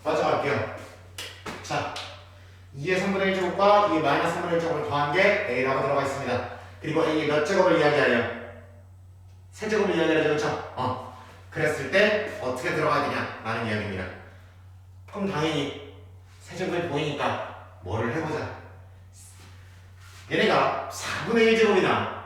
빠져갈게요. 자, 2의 3분의 1제곱과 2의 마이너스 3분의 1제곱을 더한 게 A라고 들어가 있습니다. 그리고 A의 몇 제곱을 이야기하려? 세제곱을 이야기하려, 그렇죠? 그랬을 때 어떻게 들어가야 되냐? 라는 이야기입니다. 그럼 당연히 세제곱이 보이니까 뭐를 해보자. 얘네가 4분의 1제곱이나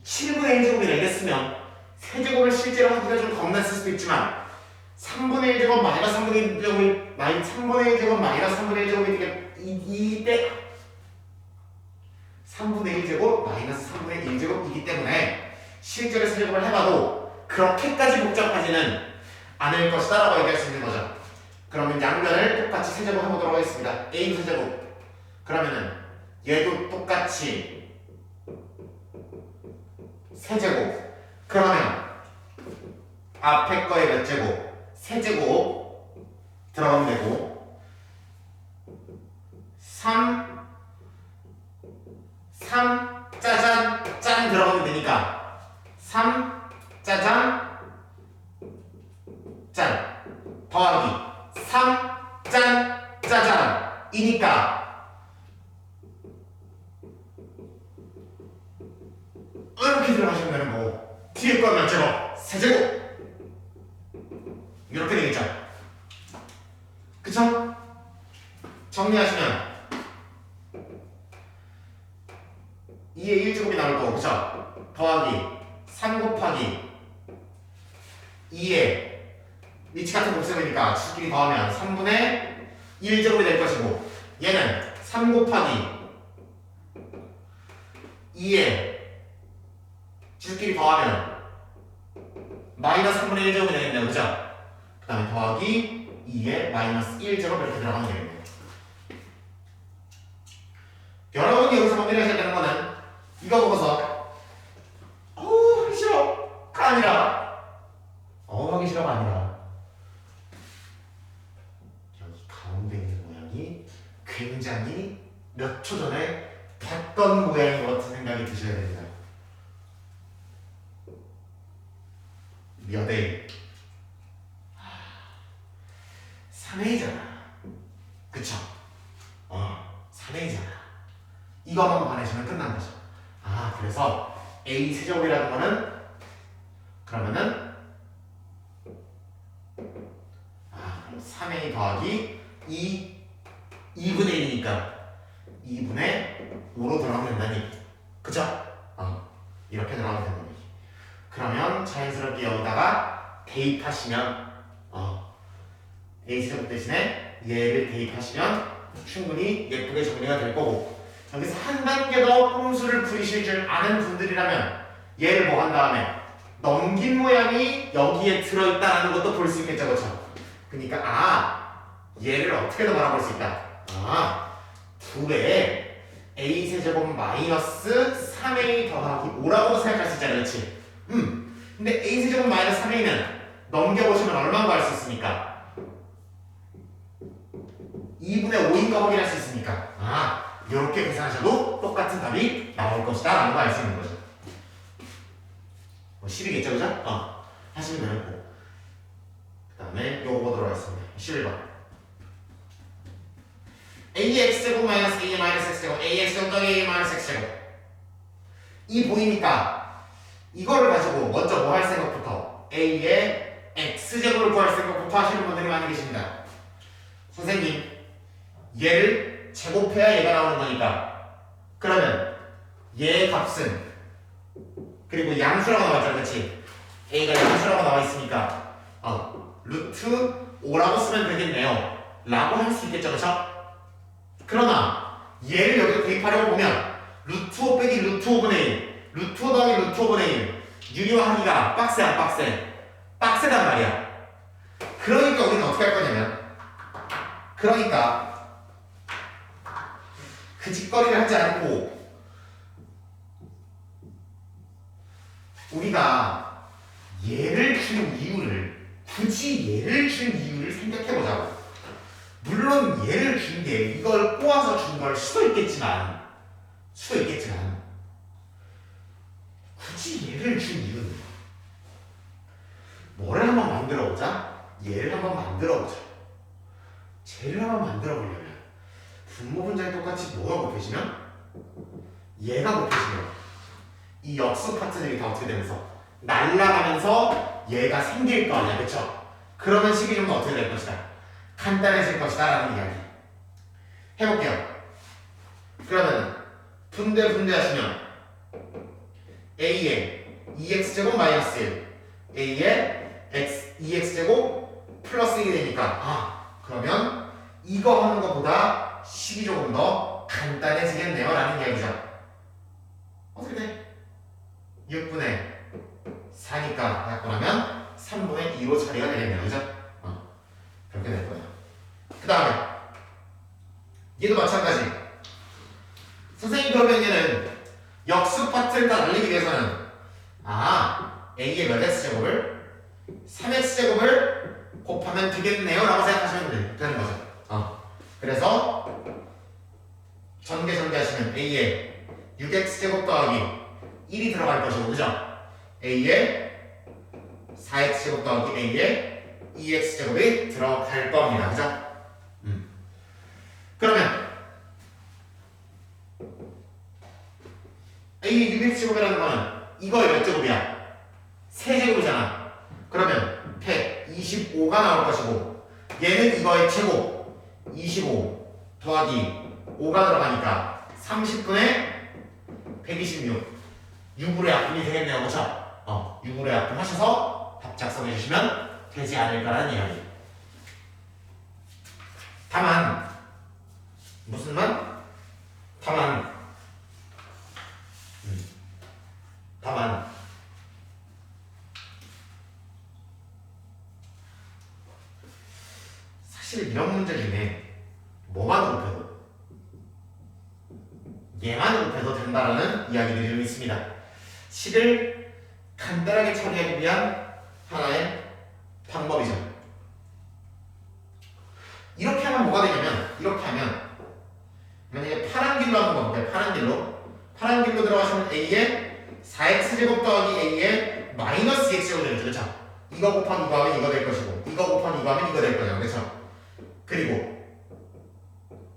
7분의 1제곱이나 이랬으면 세제곱을 실제로 하기가 좀 겁났을 수도 있지만 3분의 1제곱 마이너스 3분의 1제곱이 3분의 1제곱 마이너스 3분의 1제곱이 이때 3분의 1제곱 마이너스 3분의 1제곱이기 때문에 실제로 세제곱을 해봐도 그렇게까지 복잡하지는 않을 것이다 라고 얘기할 수 있는 거죠. 그러면 양변을 똑같이 세제곱 해보도록 하겠습니다. A 세제곱. 그러면은 얘도 똑같이 세제곱. 그러면 앞에 거에 몇 제곱? 세제곱 들어가면 되고 3 짜잔 짠 들어가면 되니까 3 짜잔 짠 더하기 3 짠 짜잔 이니까 이렇게 들어가시면 되는 거고 뒤에 거 몇 제곱? 세제곱 이렇게 되겠죠? 그쵸? 정리하시면 2의 1제곱이 나올 거고 그쵸? 더하기 3 곱하기 2의 위치 같은 곱셈이니까 수끼리 더하면 3분의 1제곱이 될 것이고 얘는 3 곱하기 2의 수끼리 더하면 마이너스 3분의 1제곱이 되겠네요. 그죠? 그 다음에 더하기 2의 마이너스 1제곱 이렇게 들어가면 되겠네요. 여러분이 여기서 고민하셔야 되는 거는 이거 보고서 하기 싫어가 아니라 하기 싫어가 아니라 여기 가운데 있는 모양이 굉장히 몇 초 전에 봤던 모양인 것 같은 생각이 드셔야 됩니다. 몇 A? 3A잖아. 그쵸? 3A잖아. 이거만 반해주면 끝난 거죠. 그래서 A 세제곱이라는 거는 그러면은 3A 더하기 2분의 1이니까 2분의 5로 들어가면 된다는 얘기. 그쵸? 이렇게 들어가면 된다는 얘기. 그러면 자연스럽게 여기다가 대입하시면 A세제곱 대신에 얘를 대입하시면 충분히 예쁘게 정리가 될 거고 여기서 한 단계 더 꼼수를 부리실 줄 아는 분들이라면 얘를 뭐 한 다음에 넘긴 모양이 여기에 들어있다는 것도 볼 수 있겠죠. 그렇죠? 그러니까 얘를 어떻게 더 바라볼 수 있다. 2배에 A세제곱 마이너스 3A 더하기 5라고도 생각할 수 있잖아. 그렇지? 근데 A세제곱 마이너스 3A는 넘겨보시면 얼마인 거 알 수 있습니까? 2분의 5인 거 확인할 수 있으니까 이렇게 계산하셔도 똑같은 답이 나올 것이다 라는 거 알 수 있는 거죠. 10이겠죠, 그죠? 하시면 되는 거고 그 다음에 요거 보도록 하겠습니다. 11번 AX제곱 마이너스 A 마이너스 X제곱 AX제곱 더하기 A 마이너스 X제곱 이 보이니까 이거를 가지고 먼저 뭐 할 생각부터 A의 X제곱을 구할 생각부터 하시는 분들이 많이 계십니다. 선생님 얘를 제곱해야 얘가 나오는 거니까 그러면 얘의 값은 그리고 양수라고 나왔잖아. 그렇지? A가 양수라고 나와 있으니까 루트 5라고 쓰면 되겠네요 라고 할 수 있겠죠. 그렇죠? 그러나 얘를 여기서 대입하려고 보면 루트 5 빼기 루트 5분의 1 루트 5 더하기 루트 5분의 1 유리화하기가 빡세 안 빡세? 빡세단 말이야. 그러니까 우리는 어떻게 할 거냐면 그러니까 그 짓거리를 하지 않고 우리가 얘를 준 이유를 굳이 얘를 준 이유를 생각해보자고. 물론 얘를 준 게 이걸 꼬아서 준 걸 수도 있겠지만 굳이 얘를 준 이유는 뭐를 한번 만들어보자. 얘를 한번 만들어보자. 쟤를 한번 만들어 보려면 분모 분자에 똑같이 뭐가 곱해지면 얘가 곱해지면 이 역수 파트들이 다 어떻게 되면서 날아가면서 얘가 생길 거 아니야, 그쵸? 그러면 식이점은 어떻게 될 것이다? 간단해질 것이다 라는 이야기 해볼게요. 그러면 분배하시면 a의 2x제곱 마이너스 1 a의 2x제곱 플러스 1이 되니까 그러면 이거 하는 것보다 식이 조금 더 간단해지겠네요 라는 이야기죠. 어떻게 돼? 6분의 4니까 갖고 나면 3분의 2로 처리가 되겠네요, 그죠? 그렇게 될 거예요. 그 다음에 얘도 마찬가지. 선생님 그러면 얘는 역수 파트를 다 날리기 위해서는 a의 몇 x제곱을 3x제곱을 곱하면 되겠네요 라고 생각하시면 되는 거죠. 그래서 전개 하시면 a의 6x제곱 더하기 1이 들어갈 것이고, 그죠? a의 4x제곱 더하기 a의 2x제곱이 들어갈 겁니다, 그죠? 그러면 a의 6x제곱이라는 거는 이거의 몇 제곱이야? 3제곱이잖아. 그러면 125가 나올 것이고, 얘는 이거의 제곱 25 더하기 5가 들어가니까 30분의 126 6으로 약분이 되겠네요, 그쵸? 6으로 약분하셔서 답 작성해 주시면 되지 않을까라는 이야기. 다만 무슨 말? 다만 사실 이런 문제 중에 뭐만 곱해도 얘만 곱해도 된다라는 이야기들이 좀 있습니다. 식을 간단하게 처리하기 위한 하나의 방법이죠. 이렇게 하면 뭐가 되냐면, 이렇게 하면 만약에 파란 길로 한번 가볼게요. 파란 길로 들어가시면 a의 4x제곱 더하기 a의 마이너스 x제곱 되겠죠, 그렇죠? 이거 곱하기 이거 하면 이거 될 것이고, 이거 곱하기 이거 하면 이거 될 거죠, 그렇죠? 그리고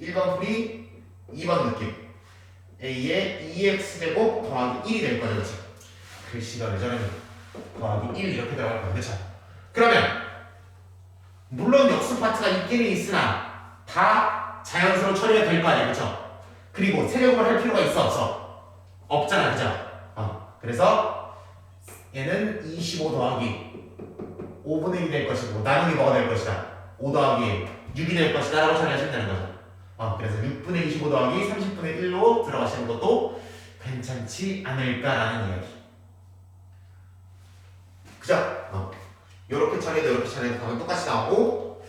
1번 풀이 2번 느낌 a의 2x제곱 더하기 1이 될 거죠, 그렇죠? 글씨가 왜 저러니 더하기 1 이렇게 들어갈 거죠, 그렇죠? 그러면 물론 역수 파트가 있기는 있으나 다 자연스러워 처리가 될 거 아니에요, 그렇죠? 그리고 세력을 할 필요가 있어, 없어? 없잖아, 그죠? 그래서 얘는 25 더하기 5분의 1이 될 것이고, 나누기 뭐가 될 것이다? 5 더하기 6이 될 것이다 라고 처리하시면 되는 거죠. 그래서 6분의 25 더하기 30분의 1로 들어가시는 것도 괜찮지 않을까라는 이야기. 그죠? 요렇게 처리해도 이렇게 처리해도 답은 똑같이 나오고,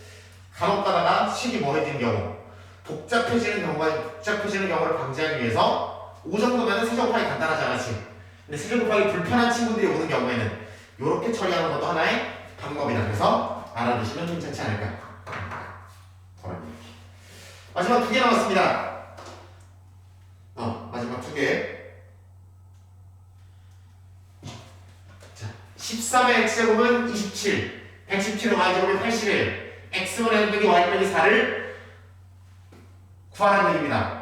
간혹 가다가 식이 뭐해지는 경우, 복잡해지는 경우를 방지하기 위해서 5 정도면 세제곱하기 간단하지 않았지. 근데 세제곱하기 불편한 친구들이 오는 경우에는 요렇게 처리하는 것도 하나의 방법이다. 그래서 알아두시면 괜찮지 않을까. 마지막 2개 남았습니다. 마지막 2개. 자, 13의 x제곱은 27, 117의 y제곱은 81, x분의 1 빼기 y 빼기 4를 구하라는 얘기입니다.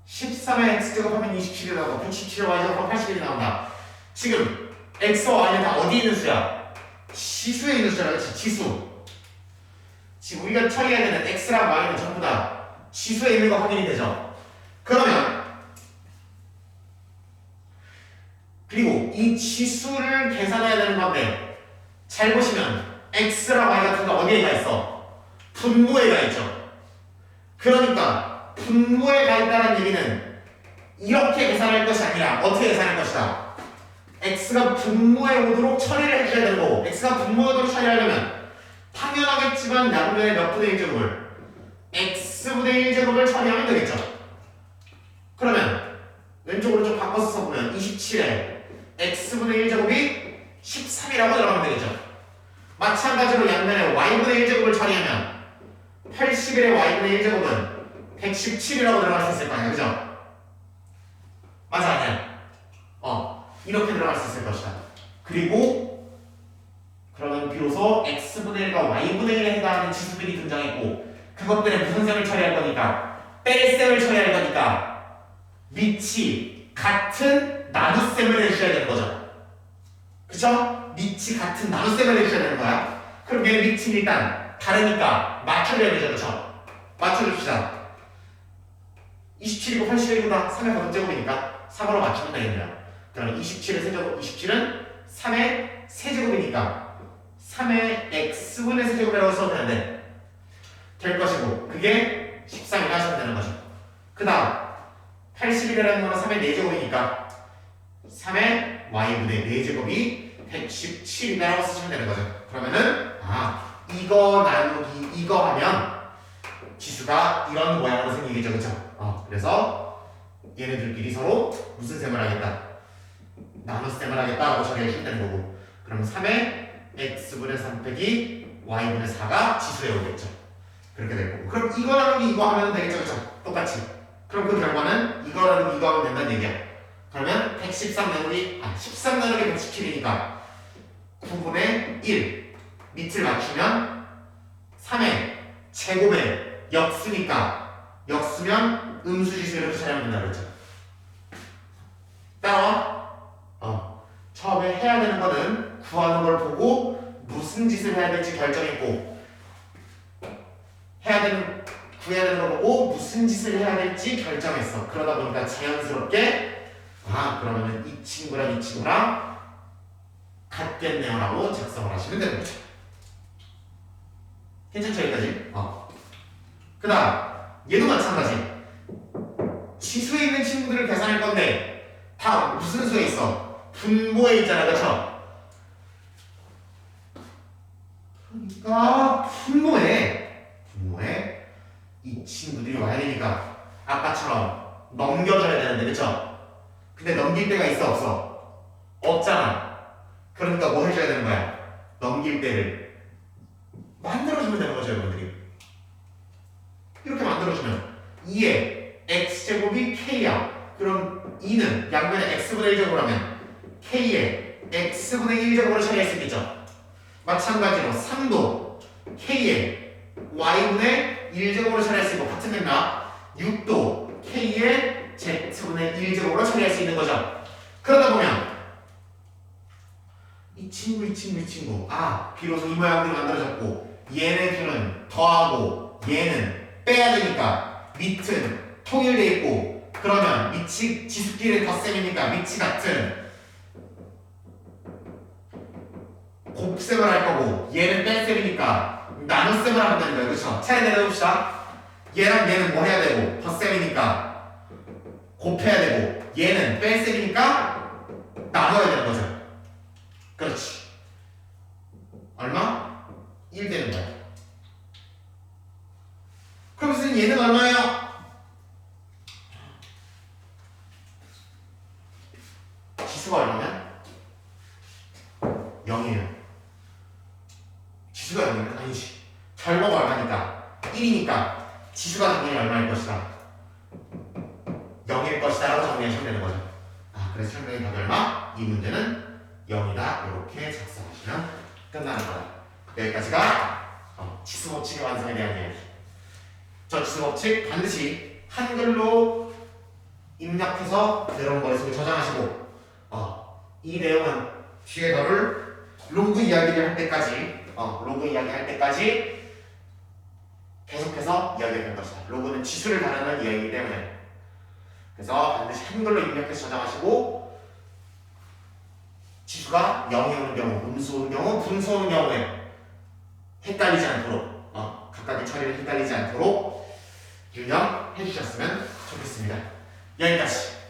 13의 x제곱 하면 27이 나오고 117의 y제곱 하면 81이 나온다. 지금 x와 y는 다 어디에 있는 수야? 지수에 있는 수잖아, 그렇지? 지수. 지금 우리가 처리해야 되는 x랑 y는 전부 다 지수에 있는 거 확인이 되죠? 그러면 그리고 이 지수를 계산해야 되는 건데, 잘 보시면 x랑 y 같은 거 어디에 가 있어? 분모에 가 있죠. 그러니까 분모에 가 있다는 얘기는 이렇게 계산할 것이 아니라 어떻게 계산할 것이다? x가 분모에 오도록 처리를 해줘야 되는 거고, x가 분모에 오도록 처리하려면 당연하겠지만 양면의 몇 분의 1제곱을 x분의 1제곱을 처리하면 되겠죠. 그러면 왼쪽 오른쪽 바꿔서 써보면 27에 x분의 1제곱이 13이라고 들어가면 되겠죠. 마찬가지로 양면에 y분의 1제곱을 처리하면 81의 y분의 1제곱은 117이라고 들어갈 수 있을 거 아니야, 그죠? 맞아, 아니야? 이렇게 들어갈 수 있을 것이다. 그리고 그러면 비로소 x분의 1과 y분의 1에 해당하는 지수들이 등장했고, 그 그것들의 무슨 셈을 처리할 거니까? 뺄셈을 처리할 거니까 밑이 같은 나눗셈을 해주셔야 되는 거죠. 그쵸? 밑이 같은 나눗셈을 해주셔야 되는 거야. 그럼 얘는 밑이 일단 다르니까 맞춰줘야 되죠. 그쵸? 맞춰줍시다. 27이고 81보다 3의 거듭제곱이니까 3으로 맞추면 되겠네요. 그러면 27의 세제곱, 27은 3의 세제곱이니까 3의 x분의 세제곱이라고 써도 되는데 될 것이고 그게 13이라 하시면 되는 거죠. 그 다음 81이라는 거는 3의 4제곱이니까 3의 y분의 4제곱이 117이라고 쓰시면 되는 거죠. 그러면은 이거 나누기 이거 하면 지수가 이런 모양으로 생기겠죠. 그쵸? 그래서 얘네들끼리 서로 무슨 셈을 하겠다? 나눗셈을 하겠다라고 처리해주면 되는 거고 그럼 3의 x분의 3 빼기 y분의 4가 지수에 오겠죠. 그렇게 될 거고 그럼 이거 나누기 이거 하면 되겠죠. 그쵸? 똑같이 그럼 그 결과는 이거 나누기 이거 하면 된다는 얘기야. 그러면 113 나누기 13 나누기 117이니까 9분의 1 밑을 맞추면 3의 제곱에 역수니까 역수면 음수지수 이렇게 처리하면 된다 그랬죠. 따라와? 처음에 해야 되는 거는 구하는 걸 보고 무슨 짓을 해야 될지 결정했고 구해야 되는 걸 보고 무슨 짓을 해야 될지 결정했어. 그러다 보니까 자연스럽게 그러면은 이 친구랑 이 친구랑 같겠네요 라고 작성을 하시면 되는 거죠. 괜찮죠 여기까지? 그 다음 얘도 마찬가지. 지수에 있는 친구들을 계산할 건데 다 무슨 수에 있어? 분모에 있잖아. 그쵸? 그러니까 분모에 이 친구들이 와야 되니까 아까처럼 넘겨줘야 되는데 그쵸? 근데 넘길 때가 있어 없어? 없잖아. 그러니까 뭐 해줘야 되는 거야? 넘길 때를 만들어주면 되는 거죠 여러분들이. 이렇게 만들어주면 2의 x제곱이 k야. 그럼 2는 양면에 x분의 1제곱을 하면 k의 x분의 1제곱으로 처리할 수 있겠죠. 마찬가지로 3도 k의 y분의 1제곱으로 처리할 수 있고 같은 맥락 6도 k의 z분의 1제곱으로 처리할 수 있는 거죠. 그러다 보면 이 친구 비로소 이 모양들이 만들어졌고 얘네 둘은 더하고 얘는 빼야 되니까 밑은 통일돼 있고 그러면 밑이 지수끼리 덧셈이니까 밑이 같은 곱셈을 할 거고 얘는 뺄셈이니까 나눗셈을 하면 되는 거예요. 그쵸? 차례 내려봅시다. 얘랑 얘는 뭐 해야 되고 덧셈이니까 곱해야 되고 얘는 뺄셈이니까 나눠야 되는 거죠. 그렇지. 얼마? 1 되는 거야. 그럼 선생님 얘는 얼마예요? 지수가 얼마냐? 0이에요. 지수가 0이면 아니지. 결과가 얼마니까? 1이니까 지수가 당연히 얼마일 것이다? 0일 것이다 라고 정리하시면 되는 거죠. 그래서 정답이 답이 얼마? 이 문제는 0이다. 이렇게 작성하시면 끝나는 거다. 여기까지가 지수법칙의 완성에 대한 이야기. 저 지수법칙 반드시 한글로 입력해서 들어온 머릿속에 저장하시고 이 내용은 뒤에 너를 로그 이야기를 할 때까지 계속해서 이야기할 것이다. 로그는 지수를 다루는 이야기이기 때문에 그래서 반드시 한글로 입력해서 저장하시고 지수가 0이 오는 경우, 음수 오는 경우, 분수 오는 경우에 헷갈리지 않도록 각각의 처리를 헷갈리지 않도록 유념해 주셨으면 좋겠습니다. 여기까지.